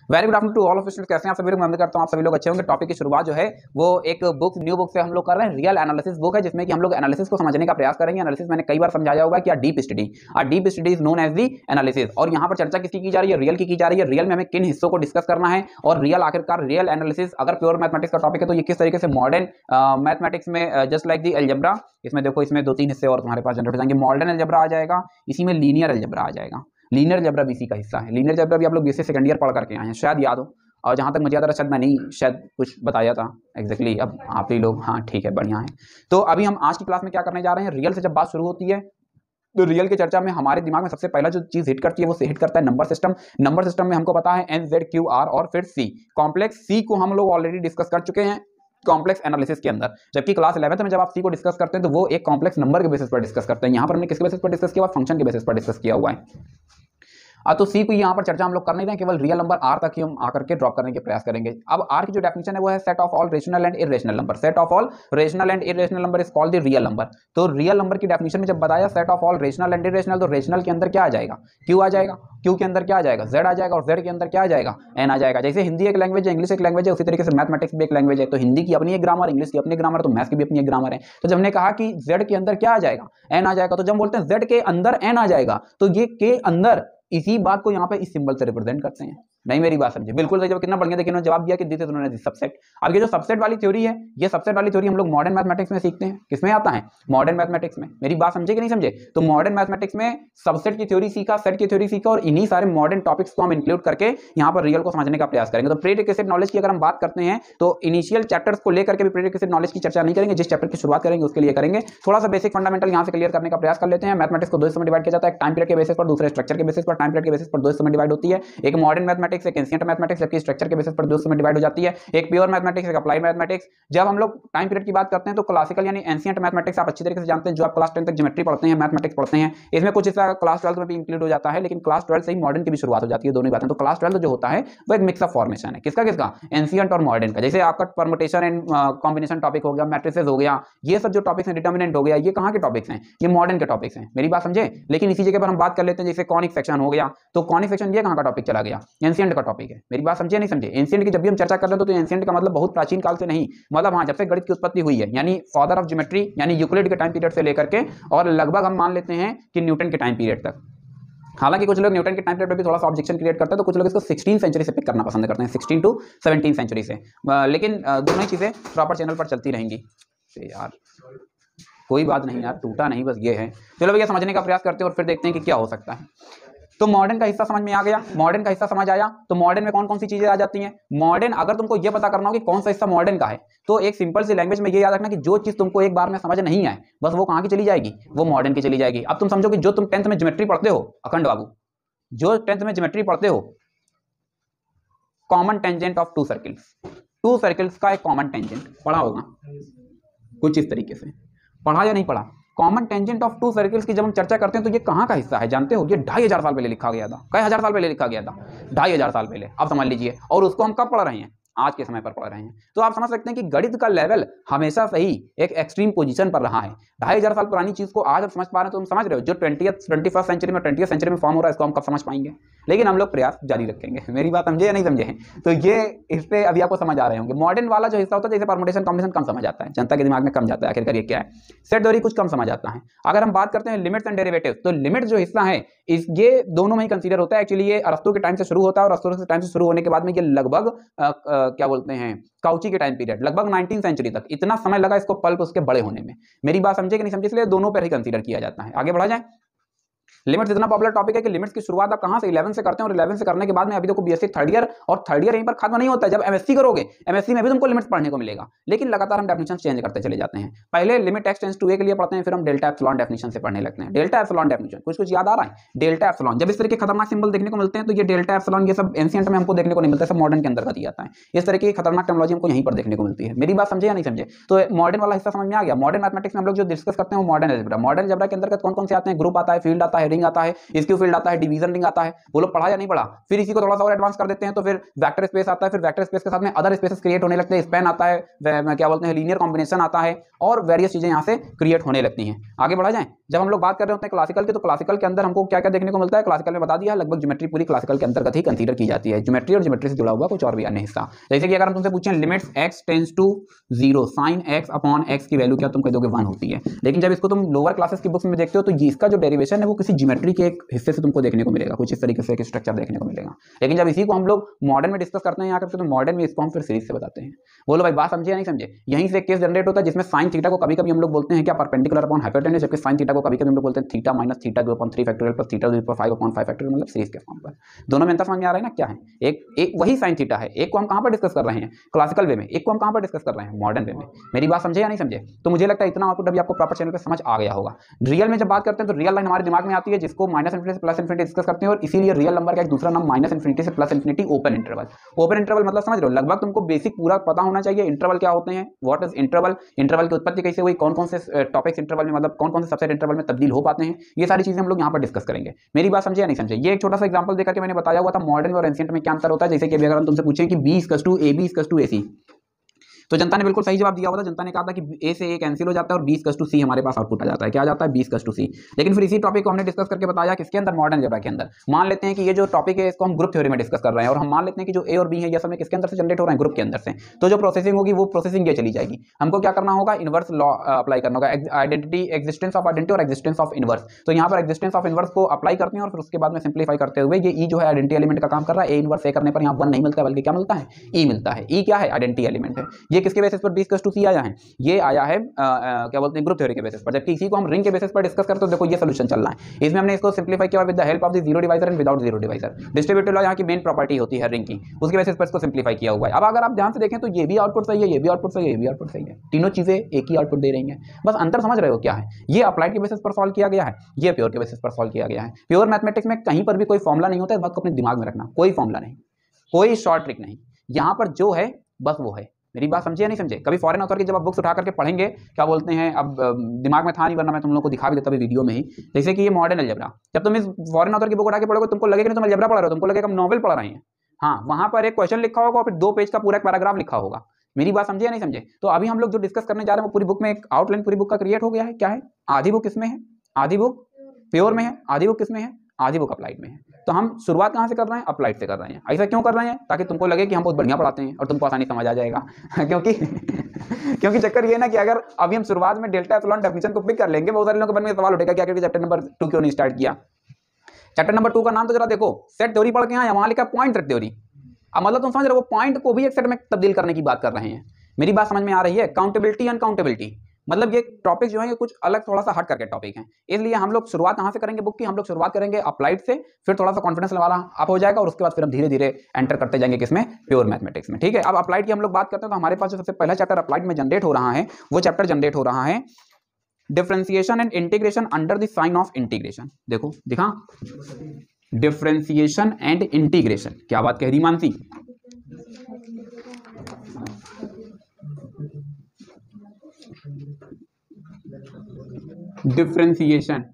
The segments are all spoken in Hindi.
Very good afternoon to all of students. कैसे हैं आप सभी लोग? मैं उम्मीद करता हूं आप सभी लोग अच्छे होंगे। टॉपिक की शुरुआत जो है वो एक न्यू बुक से हम लोग कर रहे हैं। रियल एनालिसिस बुक है जिसमें कि हम लोग एनालिसिस को समझने का प्रयास करेंगे। एनालिसिस मैंने कई बार समझाया होगा कि deep study is known as the analysis. और यहाँ पर चर्चा किसकी की जा रही है? रियल की जा रही है। रियल में हमें किन हिस्सों को डिस्कस करना है और रियल आखिरकार रियल एनालिसिस अगर प्योर मैथमेटिक्स का टॉपिक है तो ये किस तरीके से मॉडर्न मैथमेटिक्स में जस्ट लाइक दी अलजेब्रा, इसमें देखो इसमें 2-3 हिस्से और तुम्हारे पास जनरेट हो जाएंगे। मॉडर्न अलजेब्रा आ जाएगा, इसी में लीनियर अलजेब्रा आ जाएगा। लीनियर अलजेब्रा भी इसी का हिस्सा है। लीनियर अलजेब्रा भी आप लोग बीएससी सेकंड ईयर पढ़ करके आए हैं, शायद याद हो। और जहाँ तक मुझे याद आ रहा शायद मैं नहीं शायद कुछ बताया था एग्जैक्टली। अब आप ही लोग, हाँ ठीक है, बढ़िया है। तो अभी हम आज की क्लास में क्या करने जा रहे हैं? रियल से जब बात शुरू होती है तो रियल की चर्चा में हमारे दिमाग में सबसे पहला जो चीज हिट करती है वो हिट करता है नंबर सिस्टम। नंबर सिस्टम में हमको पता है एन जेड क्यू आर और फिर सी। कॉम्प्लेक्स सी को हम लोग ऑलरेडी डिस्कस कर चुके हैं कॉम्प्लेक्स एनालिसिस के अंदर, जबकि क्लास 11th में जब आप सी को डिस्कस करते हैं तो वो एक कॉम्प्लेक्स नंबर के बेसिस पर डिस्कस करते हैं। यहाँ पर हमने किसके बेसिस पर डिस्कस किया? फंक्शन के बेसिस पर डिस्कस किया हुआ है। तो सी को यहाँ पर चर्चा हम लोग कर नहीं रहे हैं, केवल रियल नंबर आर तक ही हम आकर के ड्रॉप करने के प्रयास करेंगे। अब आर की जो डेफिनेशन है वो है set of all rational and irrational number. Set of all rational and irrational number is called the real number. तो रियल नंबर की डेफिनेशन में जब बताया set of all rational and irrational, तो रेशनल के अंदर क्या आ जाएगा? क्यू आ जाएगा, क्यू के अंदर क्या आ जाएगा? जेड आ जाएगा, और जेड के अंदर क्या आ जाएगा? एन आ जाएगा। जैसे हिंदी एक लैंग्वेज है, इंग्लिश एक लैंग्वेज है, उसी तरीके से मैथमेटिक्स भी एक लैंग्वेज है। तो हिंदी की अपनी एक ग्रामर, इंग्लिश की अपनी ग्रामर, तो मैथ्स की भी अपनी एक ग्रामर है। तो जब हमने कहा कि जेड के अंदर क्या आ जाएगा? एन आ जाएगा। तो जब बोलते हैं जेड के अंदर एन आ जाएगा तो ये के अंदर, इसी बात को यहाँ पे इस सिंबल से रिप्रेजेंट करते हैं। नहीं मेरी बात समझे? बिल्कुल सही। जब कितना बढ़िया देखिए, उन्होंने जवाब दिया कि this is known as subset. अब ये जो सबसेट वाली थ्योरी है, ये सबसेट वाली थ्योरी हम लोग मॉडर्न मैथमेटिक्स में सीखते हैं। किसमें आता है? मॉडर्न मैथमेटिक्स में। मेरी बात समझे कि नहीं समझे? तो मॉडर्न मैथमेटिक्स में सबसेट की थ्योरी सीखा, सेट की थ्योरी सीखा, और इन्हीं सारे मॉडर्न टॉपिक्स को हम इंक्लूड करके यहाँ पर रियल को समझने का प्रयास करेंगे। तो प्रीरिक्विजिट नॉलेज की अगर हम बात करते हैं तो इनिशियल चैप्टर्स को लेकर के भी प्रीरिक्विजिट नॉलेज की चर्चा नहीं करेंगे। जिस चैप्टर की शुरुआत करेंगे उसके लिए करेंगे। थोड़ा सा बेसिक फंडामेंटल यहाँ से क्लियर करने का प्रयास कर लेते हैं। मैथमेटिक्स को दो हिस्सों में डिवाइड किया जाता है, टाइम पीरियड के बेसिस पर, दूसरे स्ट्रक्चर के बेसिस पर। टाइम पीरियड के बेसिस पर दो हिस्सों में डिवाइड होती है, एक मॉडर्न मैथमेटिक्स, एक एंशिएंट मैथमेटिक्स, जबकि स्ट्रक्चर के बेसिस पर दो हिस्सों में डिवाइड हो जाती है, एक प्योर मैथमेटिक्स, एक अप्लाइड मैथमेटिक्स। जब हम लोग टाइम पीरियड की बात करते हैं तो क्लासिकल यानी एंशिएंट मैथमेटिक्स आप अच्छी तरीके से जानते हैं, जो आप क्लास 10 तक ज्योमेट्री पढ़ते हैं, मैथमेटिक्स पढ़ते हैं, इसमें कुछ हिस्सा क्लास 12 में भी इंक्लूड हो जाता है, लेकिन क्लास 12 से ही मॉडर्न की भी शुरुआत हो जाती है। दोनों ही बातें। तो क्लास 12 जो होता है वो एक मिक्स ऑफ फॉर्मेशन है। किसका किसका? एंशिएंट और मॉडर्न का। जैसे आपका परमुटेशन एंड कॉम्बिनेशन टॉपिक हो गया, मैट्रिसेस हो गया, ये सब जो टॉपिक्स हैं, डिटर्मिनेंट हो गया, ये कहाँ के टॉपिक्स हैं? ये मॉडर्न के टॉपिक्स हैं। मेरी बात समझे? लेकिन इसी जगह पर हम बात कर लेते हैं जैसे कॉनिक सेक्शन हो गया, तो कॉनिक सेक्शन ये कहाँ का टॉपिक चला गया? एंशिएंट का टॉपिक है। मेरी बात समझे नहीं समझे? एंशिएंट की जब भी हम चर्चा कर रहे हैं तो एंशिएंट का मतलब बहुत प्राचीन काल से नहीं, मतलब हाँ, जब से गणित की उत्पत्ति हुई है, यानी फादर ऑफ ज्योमेट्री यानी यूक्लिड के टाइम पीरियड से लेकर के और लगभग हम मान लेते हैं कि न्यूटन के टाइम पीरियड तक। हालांकि कुछ लोग न्यूटन के टाइम पीरियड पे भी थोड़ा सा ऑब्जेक्शन क्रिएट करते हैं, तो कुछ लोग इसको 16वीं सेंचुरी से पिक करना पसंद करते हैं, 16 टू 17 सेंचुरी से। लेकिन दोनों ही चीजें प्रॉपर चैनल पर चलती रहेंगी। यार कोई बात नहीं यार, टूटा नहीं, बस ये है। चलो भैया समझने का प्रयास करते हैं और फिर देखते हैं कि क्या हो सकता है। तो मॉडर्न का हिस्सा समझ में आ गया। मॉडर्न का हिस्सा समझ आया तो मॉडर्न में कौन कौन सी चीजें आ जाती हैं? मॉडर्न, अगर तुमको ये पता करना हो कि कौन सा हिस्सा मॉडर्न का है, तो एक सिंपल सी लैंग्वेज में ये याद रखना कि जो चीज तुमको एक बार में समझ नहीं आए, बस वो कहाँ की चली जाएगी? वो मॉडर्न की चली जाएगी। अब तुम समझो कि जो तुम 10th में ज्योमेट्री पढ़ते हो, अखंड बाबू, जो 10th में ज्योमेट्री पढ़ते हो, common tangent of two circles, two circles का एक कॉमन टेंजेंट पढ़ा होगा कुछ इस तरीके से, पढ़ा या नहीं पढ़ा? Common tangent of two circles की जब हम चर्चा करते हैं तो ये कहाँ का हिस्सा है जानते हो? ये 2500 साल पहले लिखा गया था। कई हजार साल पहले लिखा गया था? 2500 साल पहले। अब समझ लीजिए, और उसको हम कब पढ़ रहे हैं? आज के समय पर पढ़ रहे हैं। तो आप समझ सकते हैं कि गणित का लेवल हमेशा से ही एक एक्सट्रीम पोजीशन पर रहा है। 2500 साल पुरानी चीज को आज आप समझ पा रहे हैं तो तुम समझ रहे हो, जो 21st सेंचुरी में 20th सेंचुरी में फॉर्म हो रहा है इसको हम कब समझ पाएंगे? लेकिन हम लोग प्रयास जारी रखेंगे। मेरी बात समझे या नहीं समझे? तो ये इस पे अभी आपको समझ आ रहे होंगे। मॉडर्न वाला जो हिस्सा होता है, जैसे परमुटेशन कॉम्बिनेशन कम समझ आता है, जनता के दिमाग में कम जाता है आखिरकार ये क्या है। सेट थ्योरी कुछ कम समझ आता है। अगर हम बात करते हैं लिमिट्स एंड डेरिवेटिव्स, तो लिमिट जो हिस्सा है ये दोनों में ही कंसीडर होता है। एक्चुअली ये अरस्तू के टाइम से शुरू होता है और अरस्तू के टाइम से शुरू होने के बाद में ये लगभग क्या बोलते हैं, काउची के टाइम पीरियड, लगभग 19th सेंचुरी तक इतना समय लगा इसको पल्प उसके बड़े होने में। मेरी बात समझे कि नहीं समझे? इसलिए दोनों पर ही कंसीडर किया जाता है। आगे बढ़ा जाए। लिमिट्स इतना पॉपुलर टॉपिक है कि लिमिट्स की शुरुआत आप कहां से? 11 से करते हैं, और 11 से करने के बाद में अभी देखो बीएससी थर्ड ईयर, और थर्ड ईयर यहीं पर खत्म नहीं होता है। जब एमएससी करोगे, एमएससी में भी तुमको लिमिट्स पढ़ने को मिलेगा, लेकिन लगातार हम डेफिनेशन चेंज करते चले जाते हैं। पहले लिमिट एक्स टेंड्स टू ए के लिए पढ़ते हैं, फिर हम डेल्टा एप्सिलॉन डेफिनेशन से पढ़ने लगते हैं। डेल्टा एप्सिलॉन डेफिनेशन कुछ याद आ रहा है? डेल्टा एप्सिलॉन, जब इस तरह के खतरनाक सिंबल देखने को मिलते हैं तो ये डेल्टा एप्सिलॉन ये सब एंशिएंट में हमको देखने को नहीं मिलता, सब मॉडर्न के अंतर्गत ही आता है। इस तरह की खतरनाक टेक्नोलॉजी हमको यहीं पर देखने को मिलती है। मेरी बात समझे या नहीं समझे? तो मॉडर्न वाला हिस्सा समझ में आ गया। मॉडर्न मैथमेटिक्स में हम लोग जो डिस्कस करते हैं वो मॉडर्न अलजेब्रा। मॉडर्न अलजेब्रा के अंतर्गत कौन कौन से आते हैं? ग्रुप आता है, फील्ड आता है, रिंग आता है, स्क्यू फील्ड आता है, डिवीजन रिंग आता है, वो लोग पढ़ा या नहीं पढ़ा। फिर इसी को थोड़ा सा और एडवांस कर देते हैं तो फिर वेक्टर स्पेस आता है, फिर वेक्टर स्पेस के साथ में अदर स्पेसेस क्रिएट होने लगते हैं, स्पैन आता है, क्या बोलते हैं लीनियर कॉम्बिनेशन आता है और वेरियस चीजें यहाँ से क्रिएट होने लगती हैं। आगे बढ़ा जाए, जब हम लोग बात कर रहे होते हैं क्लासिकल की, तो क्लासिकल के अंदर हमको क्या क्या देखने को मिलता है, क्लासिकल में बता दिया लगभग ज्योमेट्री पूरी क्लासिकल के अंतर्गत ही कंसीडर की जाती है, ज्योमेट्री और ज्योमेट्री से जुड़ा हुआ कुछ और भी अन्य हिस्सा। जैसे कि अगर हम तुमसे पूछें limits x tends to 0 sin x upon x की वैल्यू क्या, तुम कह दोगे 1 होती है। लेकिन जब इसको तुम लोअर क्लासेस की बुक्स में देखते हो तो इसका जो डेरिवेशन है वो किसी ज्योमेट्री के एक हिस्से से तुमको देखने को मिलेगा, कुछ इस तरीके से एक स्ट्रक्चर देखने को मिलेगा। लेकिन जब इसी को हम लोग मॉडर्न में डिस्कस करते हैं यहाँ करके, तो मॉडर्न में इसको हम फिर सीरीज से बताते हैं। बोलो भाई बात समझे या नहीं समझे। यहीं से एक केस जनरेट होता है जिसमें साइन थीटा को कभी कभी हम लोग बोलते हैं क्या, परपेंडिकुलर अपॉन हाइपोटेन्यूज, जबकि साइन थीटा को कभी कभी हम लोग बोलते हैं theta minus theta two upon 3 factorial plus theta two 5 upon 5 factorial, मतलब सीरीज के फॉर्म पर। दोनों में अंतर समझ में आ रहा है ना क्या है। एक वही साइन थीटा है, एक को हम कहां पर डिस्कस कर रहे हैं क्लासिकल वे में, एक को हम कहां पर डिस्कस कर रहे हैं मॉडर्न वे में। मेरी बात समझे या नहीं समझे। तो मुझे लगता है इतना आउटपुट अभी आपको प्रॉपर चैनल पे समझ आ गया होगा। रियल में जब बात करते हैं तो रियल लाइन हमारे दिमाग में आती है जिसको माइनस इनफिनिटी से प्लस इनफिनिटी डिस्कस करते हैं, और इसीलिए रियल नंबर का एक दूसरा नाम माइनस इनफिनिटी से plus infinity open interval. Open interval मतलब समझ रहे हो, लगभग तुमको बेसिक पूरा पता होना चाहिए इंटरवल क्या होते हैं, व्हाट इज इंटरवल, इंटरवल की उत्पत्ति कैसे हुई, कौन कौन से टॉपिक्स इंटरवल में, मतलब कौन कौन से सबसेट इंटरवल में तब्दील हो पाते हैं, ये सारी चीजें हम लोग यहाँ पर डिस्कस करेंगे। मेरी बात समझे या नहीं समझे। ये एक छोटा सा एग्जांपल देकर के मैंने बताया हुआ था मॉडर्न और एंशिएंट में क्या अंतर होता है। जैसे कि अगर हम तुमसे पूछें कि b equals to ab equals to ac, तो जनता ने बिल्कुल सही जवाब दिया हुआ था। जनता ने कहा था कि ए से ए कैंसिल हो जाता है और b इक्वल्स टू c हमारे पास आउटपुट आ जाता है। क्या आ जाता है, b इक्वल्स टू c। लेकिन फिर इसी टॉपिक को हमने डिस्कस करके बताया किसके अंदर, मॉडर्न अलजेब्रा के अंदर। मान लेते हैं कि ये जो टॉपिक है इसको हम ग्रुप थ्योरी में डिस्कस कर रहे हैं, और हम मान लेते हैं कि जो a और b है ये सब किसके अंदर से जनरेट हो रहे हैं, ग्रुप के अंदर से। तो जो प्रोसेसिंग होगी वो प्रोसेसिंग ये चली जाएगी। हमको क्या करना होगा, इनवर्स लॉ अप्लाई करना होगा, आइडेंटिटी, एग्जिस्टेंस ऑफ आइडेंटिटी और एग्जिस्टेंस ऑफ इनवर्स। तो यहाँ पर एग्जिस्टेंस ऑफ इनवर्स को अप्लाई करते हैं और फिर उसके बाद में सिंप्लीफाई करते हुए ये ई जो है आइडेंटिटी एलिमेंट का काम कर रहा है। ए इनवर्स ए करने पर यहाँ 1 नहीं मिलता है बल्कि क्या मिलता है, ई मिलता है। ई क्या है, आइडेंटिटी एलिमेंट है। ये किसके बेसिस पर b इक्वल्स टू c आया है, ये आया है क्या बोलते हैं ग्रुप थ्योरी के बेसिस पर। जबकि इसी को हम रिंग के बेसिस पर डिस्कस करते हो, देखो ये सॉल्यूशन चल रहा है। इसमें हमने इसको सिंप्लीफाई किया with the help of the zero divisor and without zero divisor. Distributive law यहाँ की मेन प्रॉपर्टी होती है रिंग की, उसके बेसिस पर इसको सिंप्लीफाई किया हुआ है। अब अगर आप ध्यान से देखें तो ये भी आउटपुट सही है, ये भी आउटपुट सही है, ये भी आउटपुट सही है, तीनों चीजें एक ही आउटपुट दे रही हैं। बस अंतर समझ रहे हो क्या है। ये अप्लाइड के बेसिस पर सॉल्व किया गया है, ये प्योर के बेसिस पर सॉल्व किया गया है। प्योर मैथमेटिक्स में कहीं पर भी कोई फॉर्मुला नहीं होता है, इस बात को अपने दिमाग में रखना। कोई फॉर्मुला नहीं, कोई शॉर्ट ट्रिक नहीं, यहाँ पर जो है बस वो है। मेरी बात समझे या नहीं समझे। कभी फॉरेन ऑथर की जब आप बुक्स उठा करके पढ़ेंगे, क्या बोलते हैं, अब दिमाग में था नहीं वरना मैं तुम लोगों को दिखा भी देता वीडियो में ही। जैसे कि ये मॉडर्न अलजेब्रा, जब तुम इस फॉरेन ऑथर की बुक उठा के पढ़ोगे तुमको लगेगा नहीं तुम अलजेब्रा पढ़ रहे हो, तुमको लगेगा हम नॉवेल पढ़ रहे हैं। हाँ, वहां पर एक क्वेश्चन लिखा होगा और फिर 2 पेज का पूरा पैराग्राफ लिखा होगा। मेरी बात समझे या नहीं समझे। तो अभी हम लोग जो डिस्कस करने जा रहे हैं वो पूरी बुक में एक आउटलाइन पूरी बुक का क्रिएट हो गया है। क्या है, आधी बुक किसमें है, आधी बुक प्योर में है, आधी बुक किसमें है, आधी बुक अप्लाइड में है। तो हम शुरुआत कहाँ से कर रहे हैं, अप्लाइड से कर रहे हैं। ऐसा क्यों कर रहे हैं, ताकि तुमको लगे कि हम बहुत बढ़िया पढ़ाते हैं और तुमको आसानी समझ आ जाएगा। क्योंकि चक्कर ये ना कि अगर अभी हम शुरुआत में डेल्टा एप्सिलॉन डेफिनेशन को पिक कर लेंगे, बहुत सारे लोगों के मन में सवाल उठेगा क्या करके चैप्टर नंबर 2 क्यों नहीं स्टार्ट किया। चैप्टर नंबर 2 का नाम तो जरा देखो, सेट थ्योरी पढ़ के आए, वहां लिखा पॉइंट सेट थ्योरी। अब मतलब तुम समझ रहे हो, वो पॉइंट को भी एक सेट में तब्दील करने की बात कर रहे हैं। मेरी बात समझ में आ रही है। काउंटेबिलिटी अनकाउंटेबिलिटी, मतलब ये टॉपिक जो है ये कुछ अलग थोड़ा सा हट करके टॉपिक है। इसलिए हम लोग शुरुआत कहाँ से करेंगे बुक की, हम लोग शुरुआत करेंगे अप्लाइड से, फिर थोड़ा सा कॉन्फिडेंस वाला अप हो जाएगा और उसके बाद फिर हम धीरे धीरे एंटर करते जाएंगे किसमें, प्योर मैथमेटिक्स में। ठीक है, अब अप्लाइड की हम लोग बात करते हैं तो हमारे पास जो सबसे पहला चैप्टर अप्लाइड में जनरेट हो रहा है वो चैप्टर जनरेट हो रहा है differentiation and integration under the sign of integration. देखो दिखा, डिफरेंशिएशन एंड इंटीग्रेशन, क्या बात कह रही Mansi. Differentiation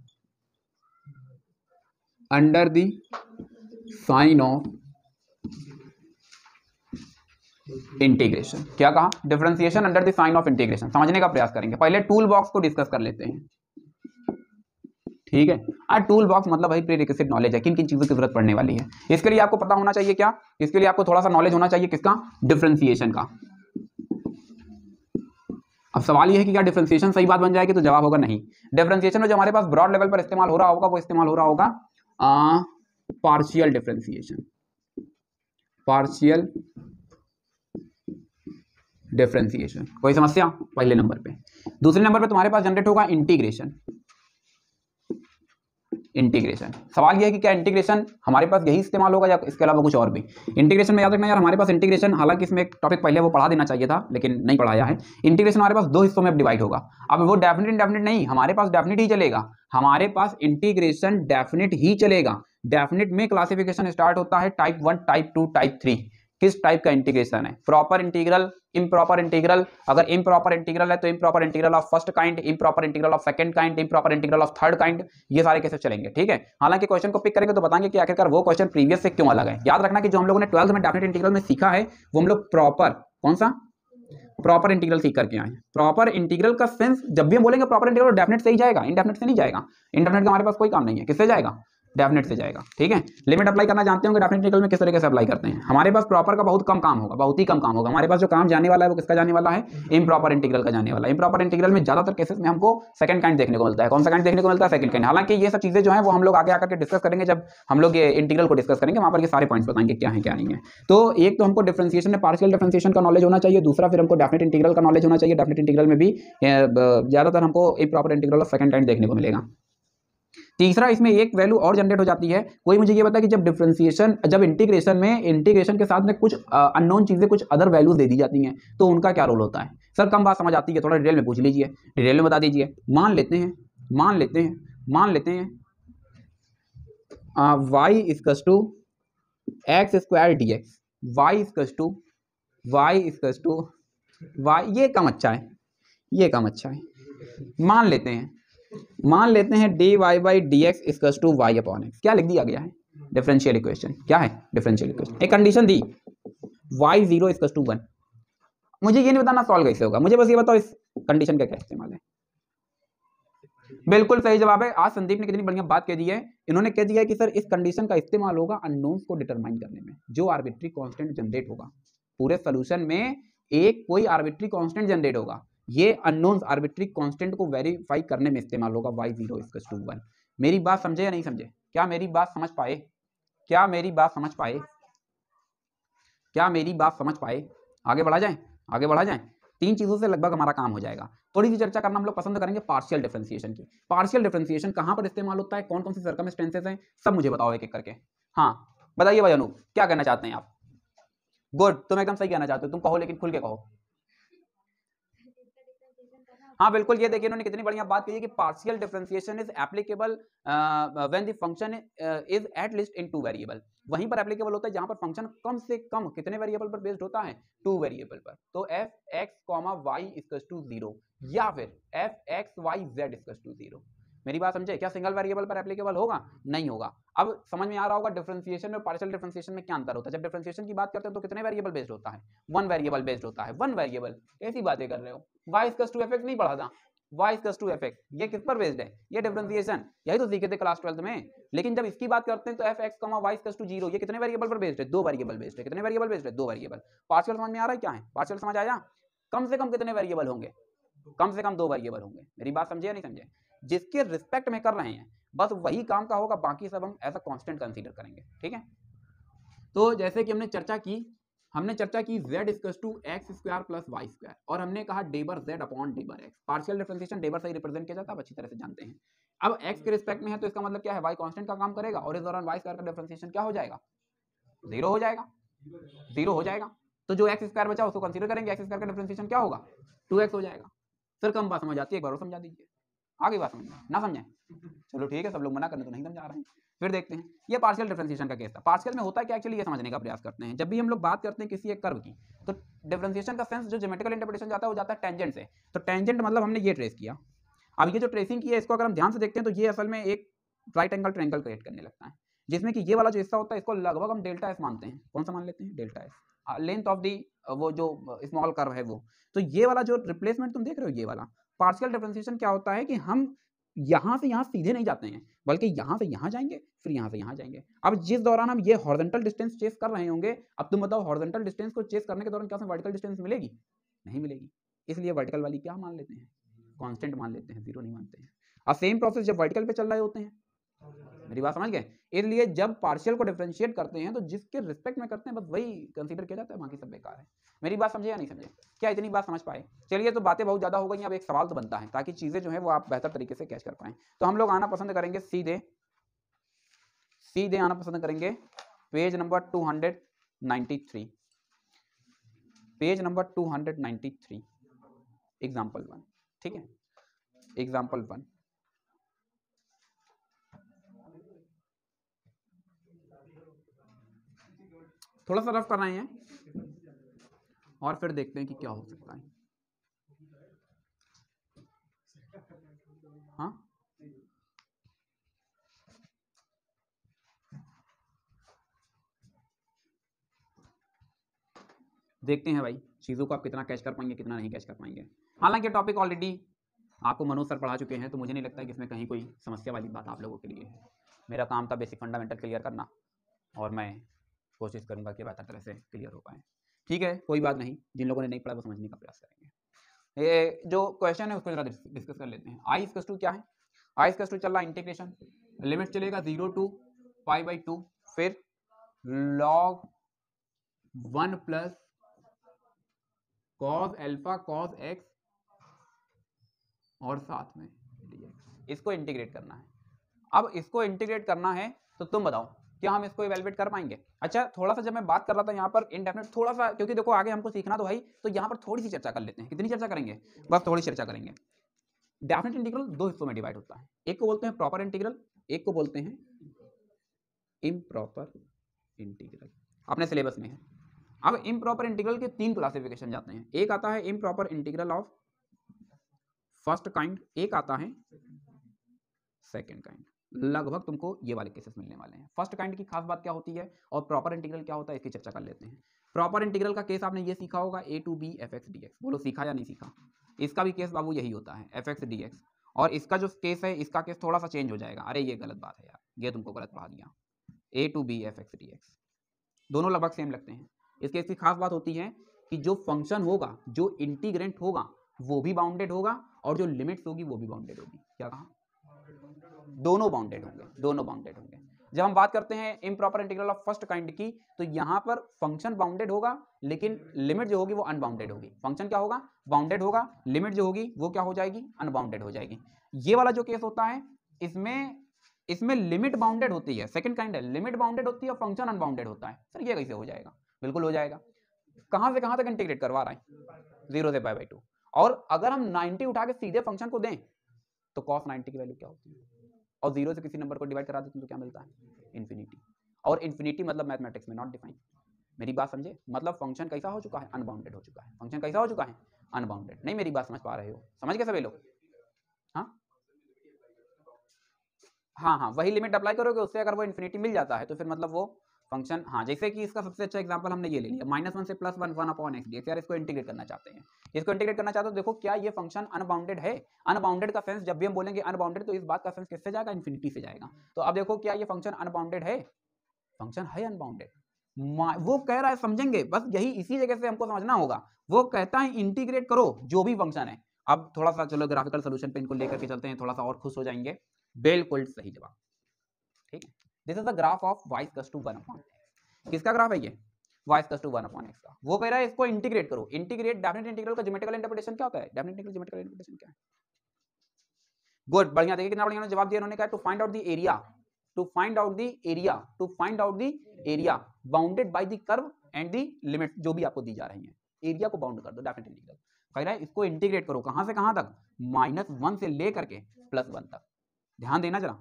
under the sign of integration. क्या कहा, differentiation under the sign of integration. समझने का प्रयास करेंगे। पहले टूल बॉक्स को डिस्कस कर लेते हैं। ठीक है, टूल बॉक्स मतलब भाई प्रीरिक्विजिट नॉलेज है, किन किन चीजों की जरूरत पड़ने वाली है। इसके लिए आपको पता होना चाहिए क्या, इसके लिए आपको थोड़ा सा नॉलेज होना चाहिए किसका, डिफरेंशिएशन का। अब सवाल यह है कि क्या डिफरेंशिएशन सही बात बन जाएगी, तो जवाब होगा नहीं। डिफरेंशिएशन में जो हमारे पास ब्रॉड लेवल पर इस्तेमाल हो रहा होगा वो इस्तेमाल हो रहा होगा पार्शियल डिफरेंशिएशन, पार्शियल डिफरेंशिएशन। कोई समस्या, पहले नंबर पे। दूसरे नंबर पे तुम्हारे पास जनरेट होगा इंटीग्रेशन। इंटीग्रेशन, सवाल यह है कि क्या इंटीग्रेशन हमारे पास यही इस्तेमाल होगा या इसके अलावा कुछ और भी। इंटीग्रेशन में याद रखना यार, हमारे पास इंटीग्रेशन, हालांकि इसमें एक टॉपिक पहले वो पढ़ा देना चाहिए था लेकिन नहीं पढ़ाया है। इंटीग्रेशन हमारे पास 2 हिस्सों में डिवाइड होगा। अब वो डेफिनेट इंडेफिनिट नहीं, हमारे पास डेफिनेट ही चलेगा। हमारे पास इंटीग्रेशन डेफिनेट ही चलेगा। डेफिनेट में क्लासिफिकेशन स्टार्ट होता है टाइप 1, टाइप 2, टाइप 3। किस टाइप का इंटीग्रेशन है, प्रॉपर इंटीग्रल, इम्प्रॉपर इंटीग्रल। अगर इम्प्रॉपर इंटीग्रल है तो improper integral of first kind, improper integral of second kind, improper integral of third kind, ये सारे केसेस चलेंगे। ठीक है, हालांकि क्वेश्चन को पिक करेंगे तो बताएंगे कि आखिरकार वो क्वेश्चन प्रीवियस से क्यों अलग है। याद रखना कि जो हम लोगों ने 12th में डेफिनेट इंटीग्रल में सीखा है वो हम लोग प्रॉपर, कौन सा, प्रॉपर इंटीग्रल सीख करके आए। प्रॉपर इंटीग्रल का सेंस जब भी हम बोलेंगे प्रॉपर इंटीग्रल डेफिनेट से ही जाएगा, इनडेफिनेट से नहीं जाएगा। इनडेफिनेट का हमारे पास कोई काम नहीं है, किससे जाएगा, डेफिनेट से जाएगा। ठीक है, लिमिट अप्लाई करना जानते होंगे डेफिनेट इंटीग्रल में किस तरीके से अप्लाई करते हैं। हमारे पास प्रॉपर का बहुत कम काम होगा, बहुत ही कम काम होगा। हमारे पास जो काम जाने वाला है वो किसका जाने वाला है, इम्प्रॉपर इंटीग्रल का जाने वाला है। इम्प्रॉपर इंटीग्रल में ज्यादातर केसेस में हमको सेकंड काइंड देखने को मिलता है। कौन सा काइंड देखने को मिलता है, सेकंड काइंड। हालांकि ये सब चीजें जो है वो हम लोग आगे आकर के डिस्कस करेंगे, जब हम लोग ये इंटीग्रल को डिस्कस करेंगे वहां पर ये सारे पॉइंट्स बताएंगे क्या है क्या नहीं है। तो एक तो हमको डिफरेंशिएशन में पार्शियल डिफरेंशिएशन का नॉलेज होना चाहिए, दूसरा फिर हमको डेफिनेट इंटीग्रल का नॉलेज होना चाहिए। डेफिनेट इंटीग्रल में भी ज्यादातर हमको इम्प्रॉपर इंटीग्रल और सेकंड काइंड देखने को मिलेगा। तीसरा, इसमें एक वैल्यू और जनरेट हो जाती है। कोई मुझे ये बता कि जब डिफरेंशिएशन, जब इंटीग्रेशन में, इंटीग्रेशन के साथ में कुछ अननोन चीजें, कुछ अदर वैल्यूज दे दी जाती हैं तो उनका क्या रोल होता है। सर कम बात समझ आती है, थोड़ा डिटेल में पूछ लीजिए, डिटेल में बता दीजिए। मान लेते हैं y equals to x square d x, y equals to y, ये कम अच्छा है, ये कम अच्छा है। मान लेते हैं d y by d x equals to y upon x. क्या लिख दिया गया है, डिफरेंशियल इक्वेशन। क्या है डिफरेंशियल इक्वेशन, एक कंडीशन दी वाई जीरो इक्वल्स टू 1। मुझे ये नहीं बताना सॉल्व कैसे होगा, मुझे बस ये बताओ इस कंडीशन का क्या इस्तेमाल है। बिल्कुल सही जवाब है। आज संदीप ने कितनी बढ़िया बात कह दी है, इन्होंने कह दिया है कि सर इस कंडीशन का इस्तेमाल होगा अननोन्स को डिटरमाइन करने में। जो आर्बिट्री कांस्टेंट जनरेट होगा पूरे सॉल्यूशन में, एक कोई आर्बिट्री कांस्टेंट जनरेट होगा, ये अननोन्स आर्बिट्री कांस्टेंट को वेरीफाई करने में इस्तेमाल होगा y 0 = 1। मेरी बात समझे या नहीं समझे, क्या मेरी बात समझ पाए, क्या मेरी बात समझ पाए, क्या मेरी बात समझ पाए। आगे बढ़ा जाए, आगे बढ़ा जाए। तीन चीजों से लगभग हमारा काम हो जाएगा। थोड़ी सी चर्चा करना हम लोग पसंद करेंगे पार्शियल डिफरेंशिएशन की। पार्शियल डिफरेंशिएशन कहां पर इस्तेमाल होता है, कौन कौन सी सर्कमस्टेंसेस हैं, सब मुझे बताओ एक एक करके। हाँ बताइए भाई अनूप, क्या कहना चाहते हैं आप। गुड, तुम एकदम सही कहना चाहते हो, तुम कहो लेकिन खुल के कहो। हाँ बिल्कुल, ये देखिए इन्होंने कितनी बढ़िया बात की है कि partial differentiation is applicable when the function is at least in 2 variable. वहीं पर एप्लीकेबल होता है जहां पर फंक्शन कम से कम कितने वेरिएबल पर बेस्ड होता है, 2 वेरिएबल पर। तो f x comma y equals to 0 या फिर f x y z equals to 0। मेरी बात समझे, क्या सिंगल वेरिएबल पर एप्लीकेबल होगा, नहीं होगा। अब समझ में आ रहा होगा डिफरेंशिएशन और पार्शियल डिफरेंशिएशन में क्या अंतर होता है। जब डिफरेंशिएशन की बात करते हैं तो कितने वेरिएबल बेस्ड होता है, 1 वेरिएबल बेस्ड होता है। 1 वेरिएबल, कैसी बातें कर रहे हो, y इक्वल्स टू fx नहीं पढ़ा था, y इक्वल्स टू fx, ये किस पर बेस्ड है, ये डिफरेंशिएशन, यही तो सीखे थे क्लास 12th में। लेकिन जब इसकी बात करते हैं तो fx, y इक्वल्स टू 0, ये कितने वेरिएबल पर बेस्ड है, 2 वेरिएबल बेस्ड है। कितने वेरिएबल बेस्ड है, 2 वेरिएबल। पार्शियल समझ में आ रहा है क्या है, पार्शियल समझ आया। कम से कम कितने वेरिएबल होंगे, कम से कम 2 वेरिएबल होंगे। मेरी बात समझे या नहीं समझे, जिसके रिस्पेक्ट में कर रहे हैं बस वही काम का होगा, बाकी सब हम एज अ कांस्टेंट कंसीडर करेंगे। ठीक है, तो जैसे कि हमने चर्चा की z equals to x square plus y square, और हमने कहा डेबर z अपॉन डेबर x। पार्शियल डिफरेंशिएशन डेबर से ही रिप्रेजेंट किया जाता है, आप अच्छी तरह से जानते हैं। अब x के रिस्पेक्ट में है तो इसका मतलब क्या है, y कांस्टेंट का काम करेगा और इस दौरान वाई स्क्वायर का डिफरेंशिएशन क्या हो जाएगा, 0 हो जाएगा, 0 हो जाएगा। तो जो एक्स स्क्वायर बचा उसको कंसीडर करेंगे, एक्स स्क्वायर का डिफरेंशिएशन क्या होगा, 2x हो जाएगा। सर कम बात समझ आती है, एक बार और समझा दीजिए। आगे बात समझ ना समझे, चलो ठीक है, सब लोग मना करने तो नहीं समझा रहे हैं। फिर देखते हैं, ये पार्शियल डिफरेंशिएशन का केस था। पार्शियल में होता है क्या, एक्चुअली ये समझने का प्रयास करते हैं। जब भी हम लोग बात करते हैं किसी एक कर्व की, तो डिफरेंशिएशन का सेंस जो ज्योमेट्रिकल इंटरप्रिटेशन जाता है वो जाता है टेंजेंट से। तो टेंजेंट मतलब हमने ये ट्रेस किया। अब ये जो ट्रेसिंग की है इसको अगर हम ध्यान से देखते हैं तो ये असल में एक राइट एंगल ट्रायंगल क्रिएट करने लगता है, जिसमें कि ये वाला जो हिस्सा होता है इसको लगभग हम डेल्टा एस मानते हैं। कौन सा मान लेते हैं, delta S, length of the वो जो स्मॉल कर्व है वो। तो ये वाला जो रिप्लेसमेंट तुम देख रहे हो, ये वाला पार्शियल डिफरेंशिएशन क्या होता है कि हम यहां से यहां सीधे नहीं जाते हैं, बल्कि यहां से यहां जाएंगे, फिर यहां से यहां जाएंगे। अब जिस दौरान हम ये हॉरिजॉन्टल डिस्टेंस चेस कर रहे होंगे, अब तुम बताओ हॉरिजॉन्टल डिस्टेंस को चेस करने के दौरान क्या वर्टिकल डिस्टेंस मिलेगी, नहीं मिलेगी। इसलिए वर्टिकल वाली क्या मान लेते हैं, कांस्टेंट मान लेते हैं, 0 नहीं मानते हैं। अब सेम प्रोसेस जब वर्टिकल पे चल रहे होते हैं, मेरी बात समझ गए। इसलिए जब पार्शियल को डिफरेंशिएट करते हैं तो जिसके रिस्पेक्ट में करते हैं बस वही कंसीडर किया जाता है, बाकी सब बेकार है। मेरी बात समझे या नहीं समझे, क्या इतनी बात समझ पाए। चलिए, तो बातें बहुत ज्यादा हो गई, अब एक सवाल तो बनता है ताकि चीजें जो है वो आप बेहतर तरीके से कैच कर पाए। तो हम लोग आना पसंद करेंगे सीधे आना पसंद करेंगे page number 293, page number 293, example 1। ठीक है, एग्जाम्पल 1। थोड़ा सा रफ कर रहे हैं और फिर देखते हैं कि क्या हो सकता है। हाँ देखते हैं भाई चीज़ों को आप कितना कैच कर पाएंगे कितना नहीं कैच कर पाएंगे। हालांकि टॉपिक ऑलरेडी आपको मनोज सर पढ़ा चुके हैं, तो मुझे नहीं लगता कि इसमें कहीं कोई समस्या वाली बात आप लोगों के लिए है। मेरा काम था बेसिक फंडामेंटल क्लियर करना और मैं कोशिश करूंगा कि बेहतर तरह से क्लियर हो पाए। ठीक है, कोई बात नहीं, जिन लोगों ने नहीं पढ़ा वो समझने का प्रयास करेंगे। ये जो क्वेश्चन है उसको जरा डिस्कस कर लेते हैं। आई इक्वल्स टू क्या है, आई इक्वल्स टू चल रहा इंटीग्रेशन, लिमिट चलेगा 0 to π/2, फिर log 1 plus cos alpha cos x और साथ में dx। इसको इंटीग्रेट करना है। अब इसको इंटीग्रेट करना है तो तुम बताओ क्या हम इसको इवैल्यूएट कर पाएंगे। अच्छा थोड़ा सा जब मैं बात कर रहा था यहाँ पर इनडेफिनेट थोड़ा सा, क्योंकि देखो आगे हमको सीखना तो भाई, तो यहाँ पर थोड़ी सी चर्चा कर लेते हैं। कितनी चर्चा करेंगे, बस थोड़ी चर्चा करेंगे। डेफिनेट इंटीग्रल दो हिस्सों में डिवाइड होता है, एक को बोलते हैं प्रॉपर इंटीग्रल, एक को बोलते हैं इम्प्रॉपर इंटीग्रल, अपने सिलेबस में है। अब इम्प्रॉपर इंटीग्रल के तीन क्लासिफिकेशन जाते हैं। एक आता है improper integral of first kind, एक आता है सेकंड काइंड। लगभग तुमको ये वाले केसेस मिलने वाले हैं। फर्स्ट काइंड की खास बात क्या होती है और प्रॉपर इंटीग्रल क्या होता है इसकी चर्चा कर लेते हैं। प्रॉपर इंटीग्रल का केस आपने ये सीखा होगा a to b fx dx, बोलो सीखा या नहीं सीखा। इसका भी केस बाबू यही होता है fx dx, और इसका जो केस है इसका केस थोड़ा सा चेंज हो जाएगा। अरे ये गलत बात है यार, ये तुमको गलत पढ़ा दिया। a to b fx dx दोनों लगभग सेम लगते हैं। इस केस की खास बात होती है कि जो फंक्शन होगा, जो इंटीग्रेंट होगा वो भी बाउंडेड होगा और जो लिमिट्स होगी वो भी बाउंडेड होगी। क्या कहा, दोनों बाउंडेड होंगे, दोनों बाउंडेड होंगे। जब हम बात करते हैं improper integral of first kind की, तो यहां पर फंक्शन बाउंडेड होगा लेकिन लिमिट जो होगी वो अनबाउंडेड होगी। फंक्शन क्या होगा, बाउंडेड होगा, लिमिट जो होगी वो क्या हो जाएगी, अनबाउंडेड हो जाएगी। ये वाला जो केस होता है इसमें लिमिट बाउंडेड होती है। सेकंड काइंड है लिमिट बाउंडेड होती है और फंक्शन अनबाउंडेड होता है। सर ये कैसे हो जाएगा, बिल्कुल हो जाएगा। कहां से कहां तक इंटीग्रेट करवा रहा है, 0 से π/2। और अगर हम 90 उठा के सीधे फंक्शन को दें तो cos 90 की वैल्यू क्या होती है, और 0 से किसी नंबर को डिवाइड करा देते हैं तो क्या मिलता है, इन्फिनिटी। और इन्फिनिटी मतलब मैथमेटिक्स में नॉट डिफाइन। मेरी बात समझे, मतलब फंक्शन कैसा हो चुका है, अनबाउंडेड हो चुका है। फंक्शन कैसा हो चुका है, अनबाउंडेड। नहीं मेरी बात समझ पा रहे हो, समझ गए सभी लोग। हाँ हाँ वही लिमिट अप्लाई करोगे, उससे अगर वो इन्फिनिटी मिल जाता है तो फिर मतलब वो फंक्शन, हाँ जैसे कि इसका सबसे अच्छा एग्जांपल हमने ये ले लिया, -1 से +1 1/x dx। यार इसको इंटीग्रेट करना चाहते हैं, इसको इंटीग्रेट करना चाहते हो, देखो क्या ये फंक्शन अनबाउंडेड है। अनबाउंडेड का सेंस जब भी हम बोलेंगे अनबाउंडेड तो इस बात का सेंस किससे जाएगा, इन्फिनिटी से जाएगा। तो अब देखो क्या ये फंक्शन अनबाउंडेड है, फंक्शन है अनबाउंडेड। वो कह रहा है, समझेंगे बस यही, इसी जगह से हमको समझना होगा। वो कहता है इंटीग्रेट करो जो भी फंक्शन है। अब थोड़ा सा चलो ग्राफिकल सोल्यूशन पे इनको लेकर के चलते हैं, थोड़ा सा और खुश हो जाएंगे। बिल्कुल सही जवाब, ठीक है। This is the graph of y equals to 1/x। किसका ग्राफ है ये, y इक्वल्स टू 1/x का। वो कह रहा है इसको इंटीग्रेट करो। इंटीग्रेट डेफिनेट इंटीग्रल का ज्योमेट्रिकल इंटरप्रिटेशन क्या होता है, डेफिनेट इंटीग्रल ज्योमेट्रिकल इंटरप्रिटेशन क्या है। गुड, बढ़िया। देखिए कितना बढ़िया उन्होंने जवाब दिया। उन्होंने कहा to find out the area, to find out the area, to find out the area bounded by the curve and the limit जो भी आपको दी जा रही है, एरिया को बाउंड कर दो डेफिनेट इंटीग्रल। कह रहा है इसको इंटीग्रेट करो, कहां से कहां तक, -1 से लेकर के +1 तक। ध्यान देना जरा।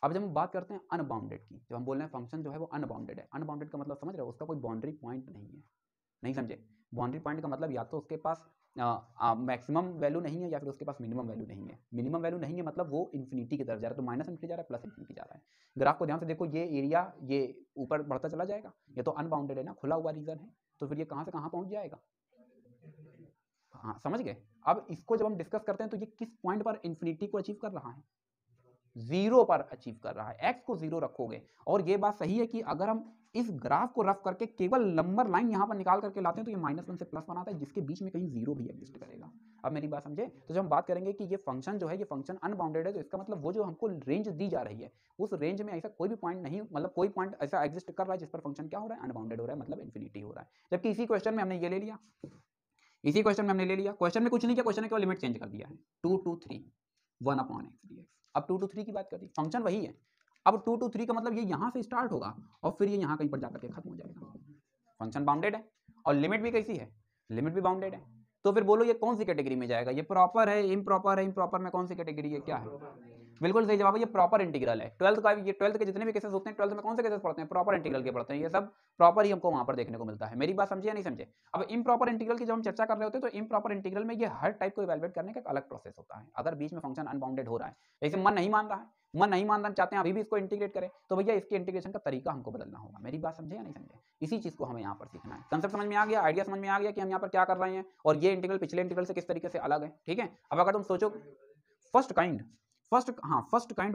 अब जब हम बात करते हैं अनबाउंडेड की, जब हम बोल रहे हैं फंक्शन जो है वो अनबाउंडेड है, अनबाउंडेड का मतलब समझ रहे हो, उसका कोई बाउंड्री पॉइंट नहीं है। नहीं समझे, बाउंड्री पॉइंट का मतलब या तो उसके पास मैक्सिमम वैल्यू नहीं है या फिर उसके पास मिनिमम वैल्यू नहीं है। मिनिमम वैल्यू नहीं है मतलब वो इन्फिनिटी की तरफ जा रहा है, तो माइनस इन्फिनिटी जा रहा है, प्लस इन्फिनिटी जा रहा है। ग्राफ को ध्यान से देखो, ये एरिया ये ऊपर बढ़ता चला जाएगा, ये तो अनबाउंडेड है ना, खुला हुआ रीजन है, तो फिर ये कहाँ से कहाँ पहुँच जाएगा। हाँ समझ गए। अब इसको जब हम डिस्कस करते हैं तो ये किस पॉइंट पर इन्फिनिटी को अचीव कर रहा है, 0 पर अचीव कर रहा है। x को 0 रखोगे, और ये बात सही है कि अगर हम इस ग्राफ को रफ करके केवल नंबर लाइन यहाँ पर निकाल करके लाते हैं तो ये -1 से +1 आता है, जिसके बीच में कहीं 0 भी एग्जिस्ट करेगा। अब मेरी बात समझे। तो जब हम बात करेंगे कि ये फंक्शन जो है ये फंक्शन अनबाउंडेड है, तो इसका मतलब वो जो हमको रेंज दी जा रही है उस रेंज में ऐसा कोई भी पॉइंट नहीं, मतलब कोई पॉइंट ऐसा एग्जिस्ट कर रहा है जिस पर फंक्शन क्या हो रहा है, अनबाउंडेड हो रहा है, मतलब इन्फिनिटी हो रहा है। जबकि इसी क्वेश्चन में हमने ये ले लिया, इसी क्वेश्चन में हमने ले लिया, क्वेश्चन में कुछ नहीं किया, क्वेश्चन ने केवल लिमिट चेंज कर दिया है, 2 to 3 1/x dx। अब 2 to 3 की बात कर दी, फंक्शन वही है। अब 2 to 3 का मतलब ये यहाँ से स्टार्ट होगा और फिर ये यहाँ कहीं पर जाकर के खत्म हो जाएगा। फंक्शन बाउंडेड है और लिमिट भी कैसी है, लिमिट भी बाउंडेड है। तो फिर बोलो ये कौन सी कैटेगरी में जाएगा, ये प्रॉपर है, इम्प्रॉपर है, इम्प्रॉपर में कौन सी कैटेगरी है, क्या है, बिल्कुल सही जवाब है, ये प्रॉपर इंटीग्रल है। 12th का ये 12th के जितने भी केसेस होते हैं 12th में कौन से केसेस पढ़ते हैं, प्रॉपर इंटीग्रल के पढ़ते हैं, ये सब प्रॉपर ही हमको वहां पर देखने को मिलता है। मेरी बात समझे या नहीं समझे। अब इम्प्रॉपर इंटीग्रल की जब हम चर्चा कर रहे होते हैं तो इम्प्रॉपर इंटीग्रल में ये हर टाइप को इवैल्यूएट करने का एक अलग प्रोसेस होता है। अगर बीच में फंक्शन अनबाउंडेड हो रहा है, जैसे मन नहीं मान रहा है, मन नहीं मानना चाहते हैं अभी भी इसको इंटीग्रेट करें, तो भैया इसके इंटीग्रेशन का तरीका हमको बदलना होगा। मेरी बात समझे या नहीं समझे, इसी चीज को हमें यहाँ पर सीखना है। कंसेप्ट समझ में आ गया, आइडिया समझ में आ गया कि हम यहाँ पर क्या कर रहे हैं और ये इंटीग्रल पिछले इंटीग्रल से किस तरीके से अलग है। ठीक है, अब अगर तुम सोचो फर्स्ट काइंड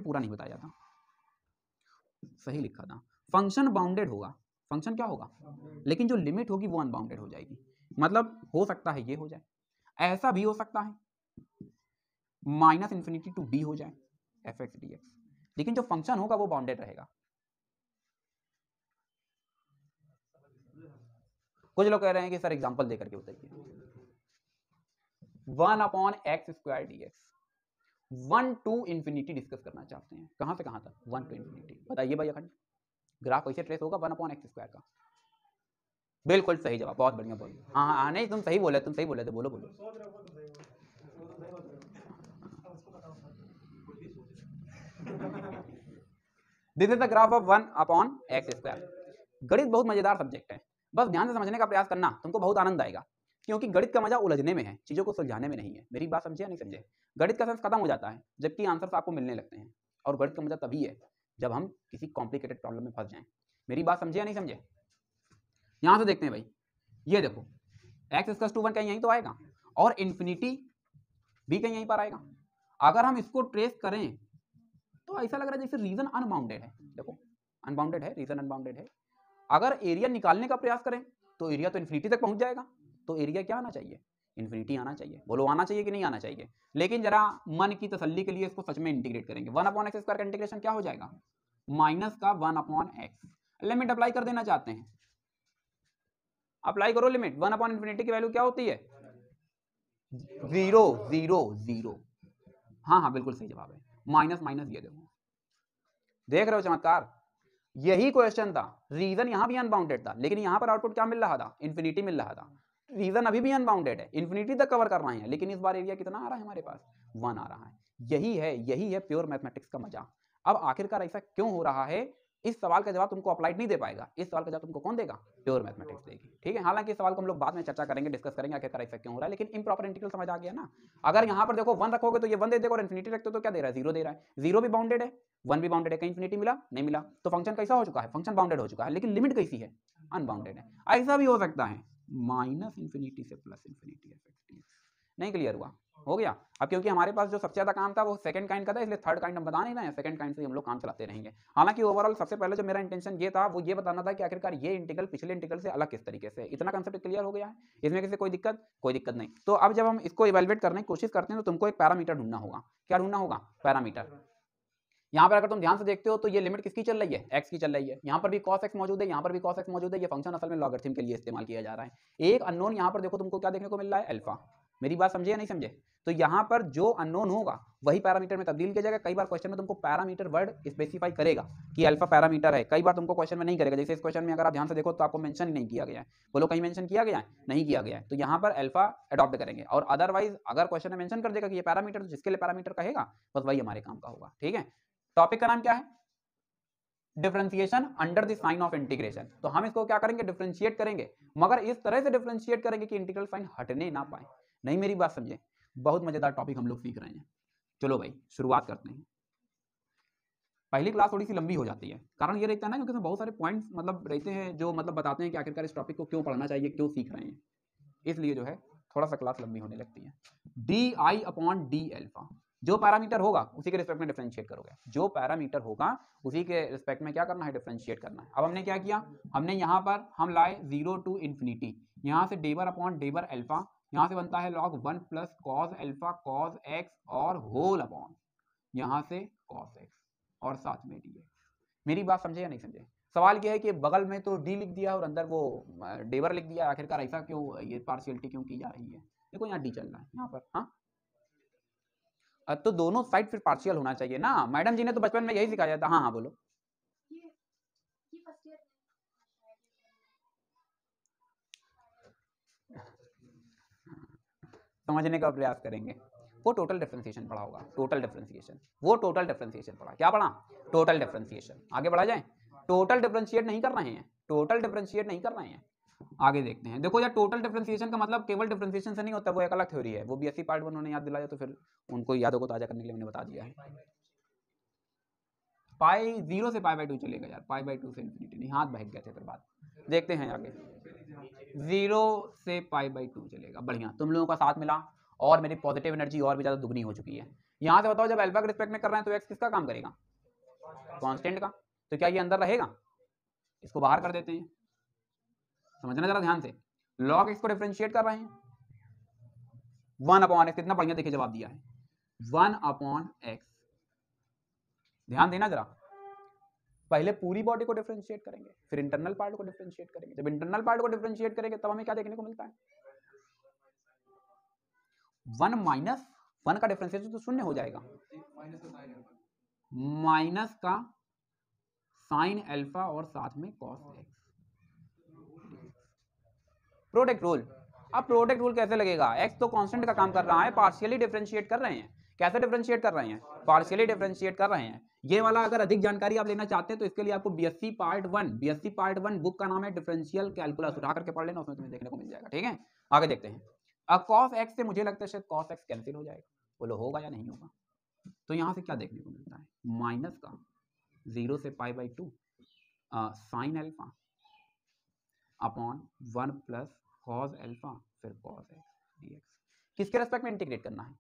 पूरा नहीं बताया जाता, सही लिखा था। फंक्शन बाउंडेड होगा, फंक्शन क्या होगा, लेकिन जो लिमिट होगी वो अनबाउंडेड हो जाएगी। मतलब हो सकता है ये हो जाए, ऐसा भी हो सकता है -∞ टू b हो जाए fx dx, लेकिन जो फंक्शन होगा वो बाउंडेड रहेगा। कुछ लोग कह रहे हैं कि सर एग्जांपल देकर के बताइए। 1/x² dx 1 to ∞ डिस्कस करना चाहते हैं, कहां से कहां तक, 1 to ∞। बताइए भाई अखंड, ग्राफ कैसे ट्रेस होगा 1/x² का। बिल्कुल सही जवाब, बहुत बढ़िया बोलो। हाँ हाँ नहीं तुम सही बोले थे, बोलो बोलो। This is the graph of 1/x²। गणित बहुत मजेदार सब्जेक्ट है, बस ध्यान से समझने का प्रयास करना, तुमको बहुत आनंद आएगा। क्योंकि गणित का मजा उलझने में है, चीजों को सुलझाने में नहीं है। मेरी बात समझे या नहीं समझे। गणित का सेंस खत्म हो जाता है जबकि आंसर्स आपको मिलने लगते हैं, और गणित का मजा तभी है जब हम किसी कॉम्प्लिकेटेड प्रॉब्लम में फंस जाएं। मेरी बात समझे या नहीं समझे। यहां से देखते हैं भाई, ये देखो x⁻1 कहीं यहीं तो आएगा और इन्फिनिटी भी कहीं यहीं पर आएगा। अगर हम इसको ट्रेस करें तो ऐसा लग रहा है जैसे रीजन अनबाउंडेड है। देखो अनबाउंडेड है, रीजन अनबाउंडेड है। अगर एरिया निकालने का प्रयास करें तो एरिया तो इन्फिनिटी तक पहुंच जाएगा, तो एरिया क्या आना चाहिए, इन्फिनिटी आना चाहिए। बोलो आना चाहिए कि नहीं आना चाहिए। लेकिन जरा मन की तसल्ली के लिए इसको सच में इंटीग्रेट करेंगे। 1/x² का इंटीग्रेशन क्या हो जाएगा, माइनस का 1/x। लिमिट अप्लाई कर देना चाहते हैं, अप्लाई करो लिमिट। 1/∞ की वैल्यू क्या होती है, 0 0 0। हाँ हाँ बिल्कुल सही जवाब है, माइनस माइनस ये देखो, देख रहे हो चमत्कार। यही क्वेश्चन था, रीजन यहां भी अनबाउंडेड था लेकिन यहां पर आउटपुट क्या मिल रहा था, इन्फिनिटी मिल रहा था। रीजन अभी भी अनबाउंडेड है, इन्फिनिटी तक कवर कर रहे हैं, लेकिन इस बार एरिया कितना आ रहा है हमारे पास, 1 आ रहा है। यही है प्योर मैथमेटिक्स का मजा। अब आखिरकार ऐसा क्यों हो रहा है, इस सवाल का जवाब तुमको अप्लाइड नहीं दे पाएगा, इस सवाल का जवाब तुमको कौन देगा, प्योर मैथमेटिक्स देगी। ठीक है, हालांकि इस सवाल को हम लोग बाद में चर्चा करेंगे, डिस्कस करेंगे आखिरकार ऐसा क्यों हो रहा है, लेकिन इम्प्रॉपर इंटीग्रल समझ आ गया ना। अगर यहाँ पर देखो 1 रखोगे तो ये 1 दे देगा और इन्फिनिटी रखते हो तो क्या दे रहा है, 0 दे रहा है। 0 भी बाउंडेड है, 1 भी बाउंडेड है, कहीं इन्फिनिटी मिला नहीं मिला, तो फंक्शन कैसा हो चुका है, फंक्शन बाउंडेड हो चुका है। लेकिन लिमिट कैसी है, अनबाउंडेड है। ऐसा भी हो सकता है -∞ से +∞। नहीं क्लियर हुआ, हो गया। अब क्योंकि हमारे पास जो सबसे ज्यादा काम था वो सेकंड काइंड का था, इसलिए थर्ड काइंड हम बता नहीं रहे हैं, सेकंड काइंड से हम लोग काम चलाते रहेंगे। हालांकि ओवरऑल सबसे पहले जो मेरा इंटेंशन ये था वो ये बताना था कि आखिरकार ये इंटीग्रल पिछले इंटीग्रल से अलग किस तरीके से। इतना कंसेप्ट क्लियर हो गया है, इसमें किसी कोई दिक्कत नहीं। तो अब जब हम इसको इवेलुएट करने की कोशिश करते हैं तो तुमको एक पैरामीटर ढूंढना होगा। क्या ढूंढना होगा, पैरामीटर। यहाँ पर अगर तुम ध्यान से देखते हो तो ये लिमिट किसकी चल रही है, x की चल रही है। यहाँ पर भी cos x मौजूद है, यहाँ पर भी cos x मौजूद है। ये फंक्शन असल में लॉगरिथम के लिए इस्तेमाल किया जा रहा है। एक अननोन यहाँ पर देखो तुमको क्या देखने को मिल रहा है, अल्फा। मेरी बात समझे या नहीं समझे। तो यहाँ पर जो अननोन होगा वही पैरामीटर में तब्दील किया जाएगा। कई बार क्वेश्चन में तुमको पैरामीटर वर्ड स्पेसिफाई करेगा कि अल्फा पैरामीटर है, कई बार तुमको क्वेश्चन में नहीं करेगा। जैसे इस क्वेश्चन में अगर आप ध्यान से देखो तो आपको मेंशन ही नहीं किया गया है। बोलो कहीं मेंशन किया गया है, नहीं किया गया है। तो यहाँ पर अल्फा अडॉप्ट करेंगे, और अदरवाइज अगर क्वेश्चन में मेंशन कर देगा कि ये पैरामीटर, जिसके लिए पैरामीटर कहेगा बस वही हमारे काम का होगा। ठीक है, टॉपिक का नाम क्या है, differentiation under the sign of integration. तो हम इसको क्या करेंगे, डिफरेंशिएट करेंगे, मगर इस तरह से डिफरेंशिएट करेंगे कि इंटीग्रल साइन हटने ना पाए। नहीं मेरी बात समझे, बहुत मजेदार टॉपिक हम लोग सीख रहे हैं। चलो भाई शुरुआत करते हैं। पहली क्लास थोड़ी सी लंबी हो जाती है, कारण ये रहता है ना क्योंकि इसमें बहुत सारे पॉइंट्स मतलब रहते हैं जो मतलब बताते हैं कि आखिरकार इस टॉपिक को क्यों पढ़ना चाहिए, क्यों सीख रहे हैं, इसलिए जो है थोड़ा सा क्लास लंबी होने लगती है। di/d अल्फा, जो पैरामीटर होगा उसी के रिस्पेक्ट में डिफरेंशिएट करोगे, जो पैरामीटर होगा उसी के रिस्पेक्ट में क्या करना है, डिफरेंशिएट करना है। अब हमने क्या किया, हमने यहाँ पर हम लाए 0 to ∞, यहाँ से d/d अल्फा, यहाँ से बनता है log 1 + cos alpha cos x और होल अपॉन यहाँ से cos x और साथ में dx। मेरी बात समझे या नहीं समझे। सवाल क्या है कि बगल में तो डी लिख दिया और अंदर वो डेवर लिख दिया, आखिरकार ऐसा क्यों, ये पार्शियलिटी क्यों की जा रही है। देखो यहाँ डी चल रहा है यहाँ पर, हाँ तो दोनों साइड फिर पार्शियल होना चाहिए ना। मैडम जी ने तो बचपन में यही सिखाया था। हाँ हाँ बोलो। समझने का प्रयास करेंगे। वो टोटल डिफरेंशिएशन पढ़ा होगा, टोटल डिफरेंशिएशन, वो टोटल डिफरेंशिएशन पढ़ा। क्या पढ़ा? Total differentiation. आगे बढ़ा जाए, टोटल डिफरेंशिएट नहीं कर रहे हैं, टोटल डिफरेंशिएट नहीं कर रहे हैं। आगे देखते हैं। देखो यार, टोटल डिफरेंशिएशन का मतलब केवल डिफरेंशिएशन से नहीं होता, वो एक अलग थ्योरी है। वो बीएससी पार्ट 1 उन्होंने याद दिलाया, तो फिर उनको यादों को ताजा करने के लिए मैंने बता दिया है। पाई 0 से पाई/2 चलेगा यार, पाई/2 से इन्फिनिटी नहीं, हाथ बहक गए थे फिर बात। देखते हैं आगे, 0 से पाई/2 चलेगा। बढ़िया, तुम लोगों का साथ मिला और मेरी पॉजिटिव एनर्जी और भी ज़्यादा दुगनी हो चुकी है। यहाँ से बताओ, जब अल्फा के रिस्पेक्ट में कर रहे हैं तो एक्स किसका काम करेगा? कांस्टेंट का। तो क्या ये अंदर रहेगा? इसको बाहर कर देते हैं। समझना जरा ध्यान से, log x को डिफरेंशिएट कर रहे हैं, 1/x। कितना बढ़िया देखिए जवाब दिया है, 1/x। ध्यान देना जरा, पहले पूरी बॉडी को डिफरेंशिएट करेंगे, फिर इंटरनल पार्ट को डिफरेंशिएट करेंगे। जब इंटरनल पार्ट को डिफरेंशिएट करेंगे तब हमें क्या देखने को मिलता है? 1 माइनस 1 का डिफरेंशिएशन तो शून्य हो जाएगा, माइनस का साइन अल्फा और साथ में कॉस एक्स। Product rule. अब प्रोडक्ट रूल कैसे लगेगा? एक्स तो कांस्टेंट का काम कर रहा है, पार्शियली डिफरेंशिएट कर रहे हैं। कैसे डिफरेंशिएट कर रहे हैं? पार्शियली डिफरेंशिएट कर रहे हैं। ये वाला अगर अधिक जानकारी आप लेना चाहते हैं तो इसके लिए आपको बीएससी पार्ट 1 बुक का नाम है डिफरेंशियल कैलकुलस, उठा करके पढ़ लेना, उसमें तुम्हें देखने को मिल जाएगा। ठीक है, आगे देखते हैं। अब कॉस एक्स से मुझे लगता है शायद कॉस एक्स कैंसिल हो जाएगा, बोलो होगा या नहीं होगा? तो यहाँ से क्या देखने को मिलता है? माइनस का 0 से pi sine alpha upon 1 plus cos alpha फिर कॉस एक्स dx। किसके रेस्पेक्ट में इंटीग्रेट करना है?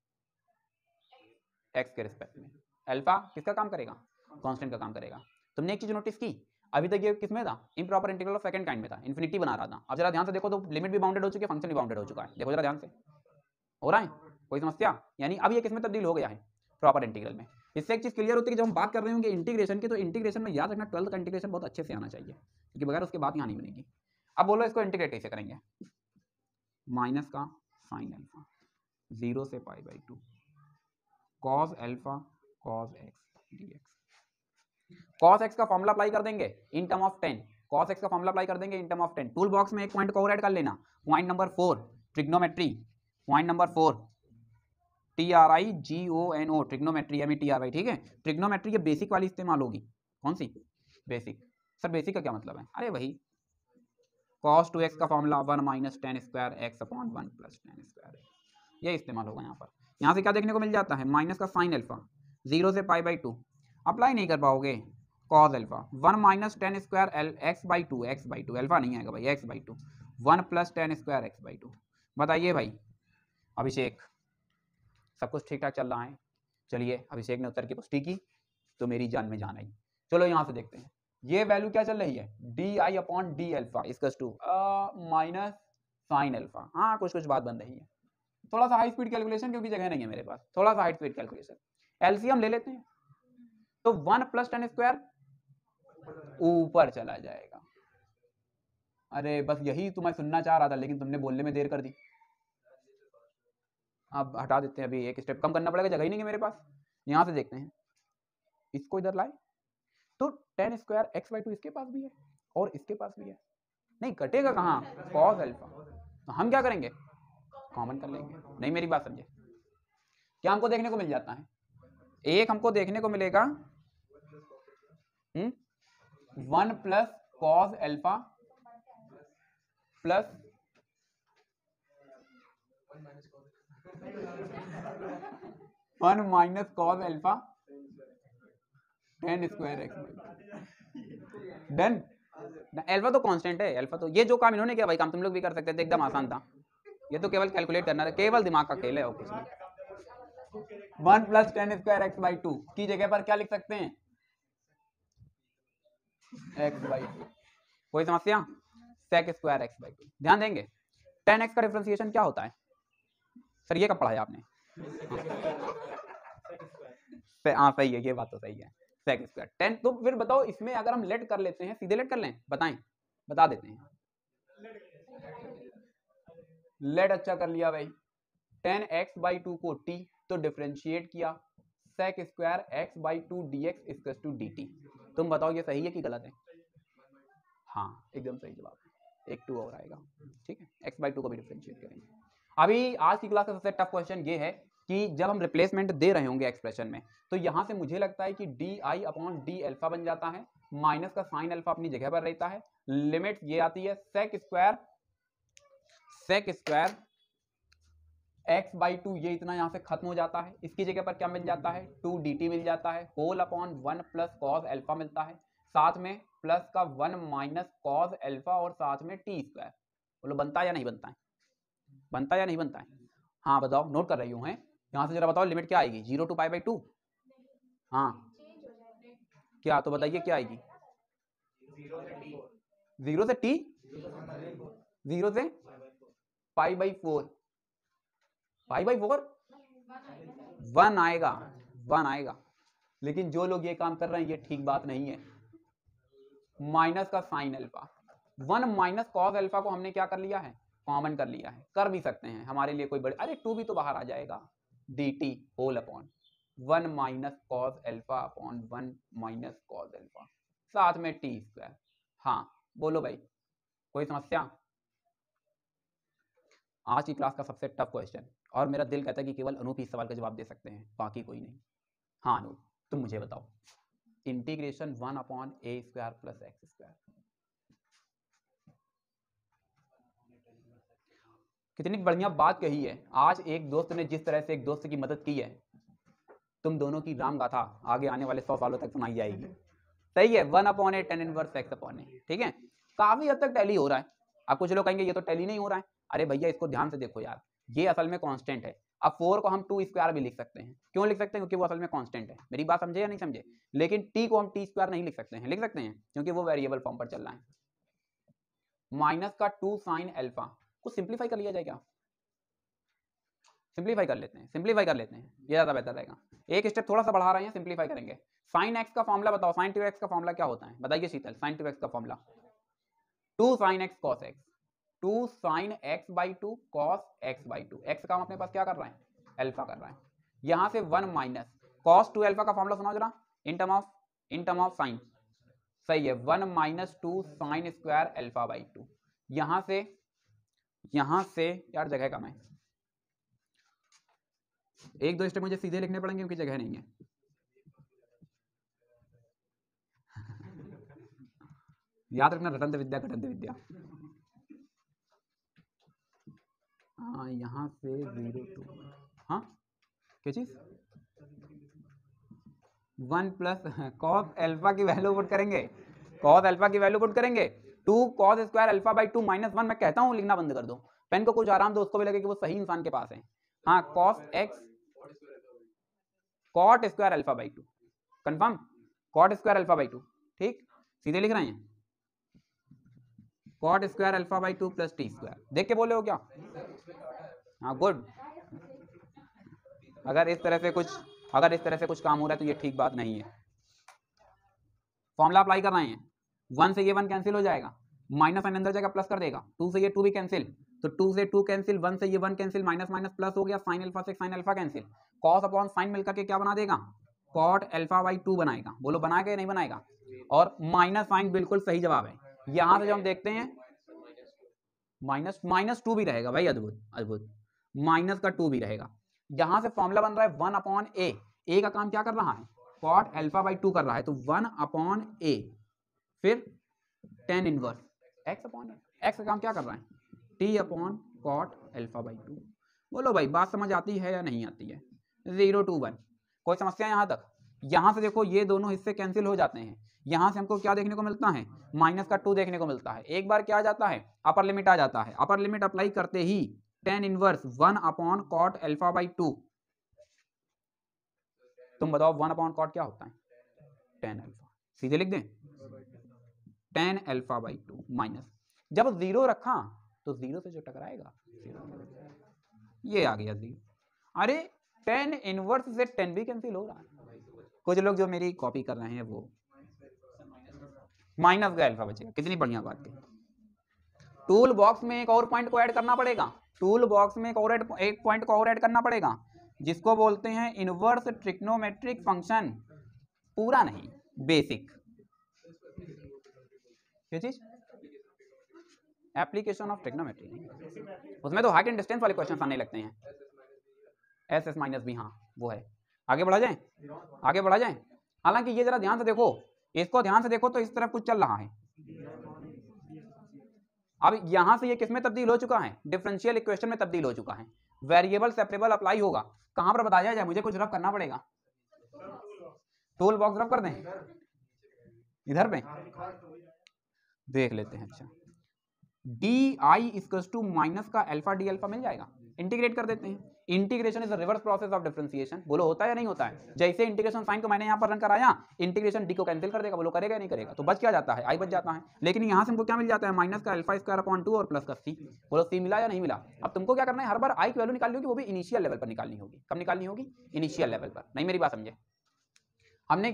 एक्स के रेस्पेक्ट में। अल्फा किसका काम करेगा? कांस्टेंट का काम करेगा। तुमने एक चीज नोटिस की, अभी तक ये किस में था? Improper integral of second kind में था, इन्फिनिटी बना रहा था। अब जरा ध्यान से देखो तो लिमिट भी बाउंडेड हो चुकी है, फंक्शन भी बाउंडेड हो चुका है। देखो जरा ध्यान से, हो रहा है कोई समस्या? यानी अब ये किस में तब्दील हो गया है? प्रॉपर इंटीग्रल में। इससे एक चीज क्लियर होती है कि जब हम बात कर रहे होंगे इंटीग्रेशन की, तो इंटीग्रेशन में याद रखना 12th का इंटीग्रेशन बहुत अच्छे से आना चाहिए, क्योंकि बगैर उसके बात यहाँ नहीं बनेगी। अब बोलो इसको इंटीग्रेट कैसे करेंगे? माइनस का साइन अल्फा 0 से pi cos alpha cos x dx। Cos x का फॉर्मूला अप्लाई कर देंगे in term of 10। Cos x का फॉर्मूला अप्लाई कर देंगे in term of 10। Tool box में एक पॉइंट को और ऐड कर लेना, point number 4 trigonometry. Point number 4 TRIGONO, trigonometry METRY। ठीक है, ट्रिग्नोमेट्री ये बेसिक वाली इस्तेमाल होगी। कौन सी? बेसिक। सर बेसिक का क्या मतलब है? अरे वही cos 2x का formula 1 minus ten square x upon 1 plus ten square, ये इस्तेमाल होगा यहाँ पर। यहाँ से क्या देखने को मिल जाता है? माइनस का साइन अल्फा 0 से पाई/2 अप्लाई नहीं कर पाओगे, cos alpha 1 minus ten square x/2 alpha नहीं आएगा भाई, x/2 1 plus ten square x/2। बताइए भाई अभिषेक, सब कुछ ठीक ठाक चल रहा है? चलिए, अभिषेक ने उत्तर की पुष्टि की तो मेरी जान में जान आई। चलो यहाँ से देखते हैं, ये वैल्यू क्या चल रही है? di/d alpha equals to minus sine alpha. हाँ, कुछ कुछ बात बन रही है। थोड़ा सा हाई स्पीड कैलकुलेशन, क्योंकि जगह नहीं है मेरे पास, थोड़ा सा हाई स्पीड कैलकुलेशन। एलसीएम ले लेते हैं, तो 1 प्लस टेन स्क्वायर ऊपर चला जाएगा। अरे बस यही तो मैं सुनना चाह रहा था, लेकिन तुमने बोलने में देर कर दी। अब हटा देते हैं, अभी एक स्टेप कम करना पड़ेगा, जगह ही नहीं है मेरे पास। यहाँ से देखते हैं, इसको इधर लाए तो टेन स्क्वायर x/2 इसके पास भी है और इसके पास भी है, नहीं कटेगा कहाँ? Cos alpha. तो हम क्या करेंगे? कॉमन कर लेंगे। नहीं, मेरी बात समझे, क्या हमको देखने को मिल जाता है? एक हमको देखने को मिलेगा 1 plus cos alpha plus 1 minus cos alpha ten square x। Done. Alpha तो कांस्टेंट है, अल्फा तो ये जो काम इन्होंने किया भाई, काम तुम लोग भी कर सकते थे, एकदम आसान था। ये तो केवल कैलकुलेट करना था, केवल दिमाग का खेल है और कुछ नहीं। 1 प्लस टेन स्क्वायर x/2 की जगह पर क्या लिख सकते हैं? x/2। कोई समस्या? sec square x/2। ध्यान देंगे, 10x का डिफरेंशिएशन क्या होता है? सर ये कब पढ़ाया आपने? हाँ सही है, ये बात तो सही है, sec स्क्वायर 10। तो फिर बताओ, इसमें अगर हम लेट कर लेते हैं, सीधे लेट कर लें? बताएं, बता देते हैं। लेट अच्छा कर लिया भाई, 10x/2 को t तो डिफरेंशिएट किया, sec square x/2 dx equal to dt। तुम बताओ ये सही है कि गलत है? हाँ एकदम सही जवाब है, एक 2 और आएगा। ठीक है, x/2 को भी डिफरेंशिएट करेंगे। अभी आज की क्लास का सबसे टफ क्वेश्चन ये है कि जब हम रिप्लेसमेंट दे रहे होंगे एक्सप्रेशन में, तो यहां से मुझे लगता है कि D I upon D alpha बन जाता है, माइनस का साइन अल्फा अपनी जगह पर रहता है, लिमिट ये आती है sec square x by two, ये इतना यहां से खत्म हो जाता है, इसकी जगह पर क्या मिल जाता है 2dt मिल जाता है, whole upon 1 plus cos alpha मिलता है, साथ में प्लस का 1 माइनस कॉस अल्फा और साथ में टी स्क्वायर। बोलो बनता है या नहीं बनता है, बनता है या नहीं बनता है? हाँ बताओ, नोट कर रही हूँ। है यहाँ से जरा बताओ लिमिट क्या आएगी, 0 टू पाई बाई 2। हाँ क्या, तो बताइए क्या आएगी? 0 से टी, 0 से पाई बाई 4, पाई बाई 4 1 आएगा, 1 आएगा। लेकिन जो लोग ये काम कर रहे हैं ये ठीक बात नहीं है। माइनस का sine alpha, 1 minus cos alpha को हमने क्या कर लिया है, कॉमन कर लिया है, कर भी सकते हैं, हमारे लिए कोई बड़े, अरे 2 भी तो बाहर आ जाएगा, dt whole upon 1 minus cos alpha upon 1 minus cos alpha, साथ में टी स्क्वायर। हाँ बोलो भाई, कोई समस्या? आज की क्लास का सबसे टफ क्वेश्चन, और मेरा दिल कहता है कि केवल अनूप इस सवाल का जवाब दे सकते हैं, बाकी कोई नहीं। हाँ अनूप तुम मुझे बताओ, इंटीग्रेशन 1 अपॉन ए स्क्वायर प्लस एक्स स्क्वायर, कितनी बढ़िया बात कही है। आज एक दोस्त ने जिस तरह से एक दोस्त की मदद की है, तुम दोनों की राम गाथा आगे आने वाले 100 सालों तक सुनाई जाएगी। सही है, 1 अपॉन ए टेन इनवर्स एक्स अपॉन ए, ठीक है, काफी हद तक टैली हो रहा है। अब कुछ लोग कहेंगे ये तो टैली नहीं हो रहा है, अरे भैया इसको ध्यान से देखो यार, ये असल में कांस्टेंट है। अब 4 को हम 2 स्क्वायर भी लिख सकते हैं, क्यों लिख सकते हैं? क्योंकि वो असल में कांस्टेंट है। मेरी बात समझे या नहीं समझे? लेकिन टी को हम टी स्क्वायर नहीं लिख सकते हैं, लिख सकते हैं क्योंकि वो वेरिएबल फॉर्म पर चल रहा है। माइनस का 2 साइन अल्फा को सिंप्लीफाई कर लिया जाएगा, सिंप्लीफाई कर लेते हैं, सिंप्लीफाई कर लेते हैं, ये ज्यादा बेहतर रहेगा। एक स्टेप थोड़ा सा बढ़ा रहे हैं, सिंप्लीफाई करेंगे। साइन एक्स का फॉर्मूला बताओ, साइन 2x का फॉर्मूला क्या होता है बताइए शीतल, साइन 2x का formula 2 sine x cos x, 2 sine x by 2 cos x by 2, x का हम अपने पास क्या कर रहे हैं, अल्फा कर रहे हैं। यहां से 1 माइनस कॉस 2 अल्फा का फॉर्मूला सुनाओ जरा, इन टर्म ऑफ साइन, सही है, 1 minus 2 sine square alpha by 2। यहां से यार जगह कम है, एक दो स्टेप मुझे सीधे लिखने पड़ेंगे क्योंकि जगह नहीं है। याद रखना, रटंत विद्या घटंत विद्या। हाँ यहाँ से 0 टू, हाँ क्या चीज, 1 प्लस कॉस अल्फा की वैल्यू पुट करेंगे, कॉस अल्फा की वैल्यू पुट करेंगे, 2 cos square alpha by 2 minus 1। मैं कहता हूँ लिखना बंद कर दो, पेन को कुछ आराम दो, उसको भी लगे कि वो सही इंसान के पास है। हाँ cos x cot square alpha by 2, confirm, cot square alpha by 2, ठीक, सीधे लिख रहे हैं, cot square alpha by 2 plus t square. देख के बोले हो क्या? हाँ गुड। अगर इस तरह से कुछ काम हो रहा है तो ये ठीक बात नहीं है। फॉर्मूला अप्लाई कर रहे हैं, 1 से ये 1 कैंसिल हो जाएगा, माइनस साइन अंदर जाएगा प्लस कर देगा, 2 से ये 2 भी कैंसिल, तो 2 से 2 कैंसिल, 1 से ये 1 कैंसिल, माइनस माइनस प्लस हो गया, साइन अल्फा से sine alpha cancel, cos upon sine मिलकर के क्या बना देगा, कॉट अल्फा बाई 2 बनाएगा। बोलो बनाएगा या नहीं बनाएगा? और माइनस साइन बिल्कुल सही जवाब है। यहां से जब हम देखते हैं माइनस 2 भी रहेगा भाई, अद्भुत अद्भुत, माइनस का 2 भी रहेगा। यहां से फॉर्मूला बन रहा है 1 अपॉन ए का काम क्या कर रहा है, कॉट अल्फा बाई 2 कर रहा है, तो 1 अपॉन ए, फिर tan inverse x upon x का काम क्या कर रहा है, t upon cot alpha by 2। बोलो भाई बात समझ आती है या नहीं आती है? 0 to 1, कोई समस्या यहां तक? यहां से देखो ये दोनों हिस्से कैंसिल हो जाते हैं, यहां से हमको क्या देखने को मिलता है, माइनस का 2 देखने को मिलता है। एक बार क्या आ जाता है, अपर लिमिट आ जाता है, अपर लिमिट अप्लाई करते ही tan inverse 1 upon cot alpha by 2। तुम बताओ 1 अपॉन कॉट क्या होता है, टेन अल्फा, सीधे लिख दें, टेन अल्फा बाई 2 माइनस, जब 0 रखा तो 0 से जो टकराएगा ये आ गया 0। अरे टेन इनवर्स से 10 भी कैंसिल हो रहा है। कुछ लोग जो मेरी कॉपी कर रहे हैं वो माइनस का अल्फा बचेगा, कितनी बढ़िया बात है। टूल बॉक्स में एक और पॉइंट को ऐड करना पड़ेगा, टूल बॉक्स में एक पॉइंट को और ऐड करना पड़ेगा, जिसको बोलते हैं इनवर्स ट्रिग्नोमेट्रिक फंक्शन। पूरा नहीं, बेसिक। क्या चीज? एप्लीकेशन ऑफ ट्रिग्नोमेट्री, उसमें तो हाइट एंड डिस्टेंस वाले क्वेश्चन आने लगते हैं। एस एस माइनस बी, हाँ वो है। आगे बढ़ा जाए, आगे बढ़ा जाए। हालांकि ये जरा ध्यान से देखो, इसको ध्यान से देखो तो इस तरफ कुछ चल रहा है। अब यहां से ये किस में तब्दील हो चुका है, डिफरेंशियल इक्वेशन में तब्दील हो चुका है। वेरिएबल सेपरेबल अप्लाई होगा, कहां पर बताया जाए, मुझे कुछ रफ करना पड़ेगा। टूल बॉक्स रफ कर दें इधर पे, देख लेते हैं। अच्छा, d i equal to minus का अल्फा डी अल्फा मिल जाएगा, इंटीग्रेट कर देते हैं। Integration is the reverse process of differentiation, बोलो होता है या नहीं होता है। जैसे इंटीग्रेशन साइन को मैंने यहाँ पर रन कराया, इंटीग्रेशन डी को कैंसिल कर देगा, बोलो करेगा या नहीं करेगा, तो बच क्या जाता है, आई बच जाता है। लेकिन यहाँ से हमको क्या मिल जाता है, माइनस का अल्फा स्क्वायर अपॉन 2 और प्लस का सी, बोलो सी मिला या नहीं मिला। अब तुमको क्या करना है, हर बार आई की वैल्यू निकालनी होगी, वो भी इनिशियल लेवल पर निकालनी होगी। कब निकालनी होगी, इनिशियल लेवल पर। नहीं मेरी बात समझे, हमने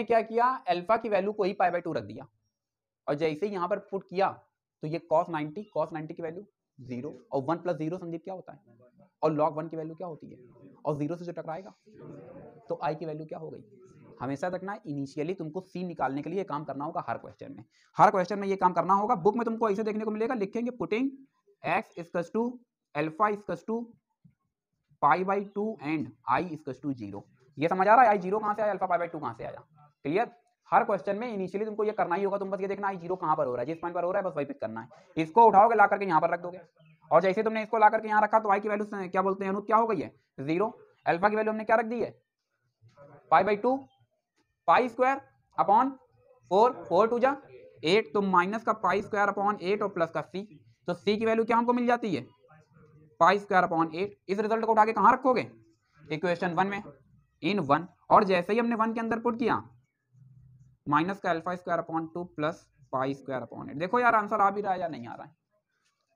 क्या किया, अल्फा की वैल्यू को ही पाई बाई 2 रख दिया, और जैसे ही यहाँ पर पुट किया तो ये cos 90 की वैल्यू 0, और 1 प्लस 0 संदीप क्या होता है, और log 1 की वैल्यू क्या होती है, और 0 से जो टकराएगा तो i की वैल्यू क्या हो गई। हमेशा रखना है, इनिशियली तुमको c निकालने के लिए काम करना होगा। हर क्वेश्चन में ये काम करना होगा। बुक में तुमको ऐसे देखने को मिलेगा, लिखेंगे putting x equals to alpha equals to pi by 2 and i equals to 0। ये समझ आ रहा है, i 0 कहां से आया, अल्फा पाई बाई 2 कहां से आया, क्लियर। हर क्वेश्चन में इनिशियली तुमको ये करना ही होगा, तुम बस ये देखना आई जीरो कहां पर हो रहा है, जिस पॉइंट पर हो रहा है बस वही पिक करना है। इसको उठाओगे ला करके यहाँ पर रख दोगे, और जैसे तुमने इसको ला करके यहाँ रखा तो आई की वैल्यू क्या बोलते हैं, क्या हो गई है 0। अल्फा की वैल्यू हमने क्या रख दी है, pi by 2, pi square upon 4, 4 two जा 8, तो माइनस का पाई स्क्वायर अपॉन 8 और प्लस का सी, तो सी की वैल्यू क्या हमको मिल जाती है, पाई स्क्वायर अपॉन 8। इस रिजल्ट को उठा के कहाँ रखोगे, इक्वेशन 1 में, इन 1, और जैसे ही हमने 1 के अंदर पुट किया, माइनस का alpha square upon 2 plus pi square upon 8। देखो यार आंसर आ भी रहा है या नहीं आ रहा है,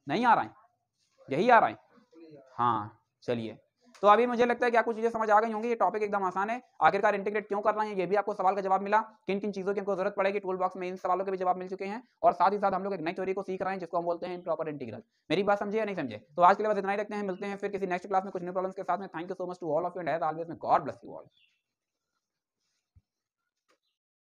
नहीं आ रहा है, यही आ रहा है। हाँ चलिए, तो अभी मुझे लगता है कि आपको चीजें समझ आ गई होंगी। ये टॉपिक एकदम आसान है। आखिरकार इंटीग्रेट क्यों कर रहे हैं, ये भी आपको सवाल का जवाब मिला। किन किन चीजों की हमको जरूरत पड़ेगी, टूल बॉक्स में इन सवालों के भी जवाब मिल चुके हैं, और साथ ही साथ हम लोग एक नई थ्योरी को सीख रहे हैं जिसको हम बोलते हैं इम्प्रॉपर इंटीग्रल। मेरी बात समझे या नहीं समझे। तो आज के लिए बस इतना ही रखते हैं, मिलते हैं फिर किसी नेक्स्ट क्लास में कुछ न्यू प्रॉब्लम्स के साथ में। Thank you so much to all of you and as always may God bless you all.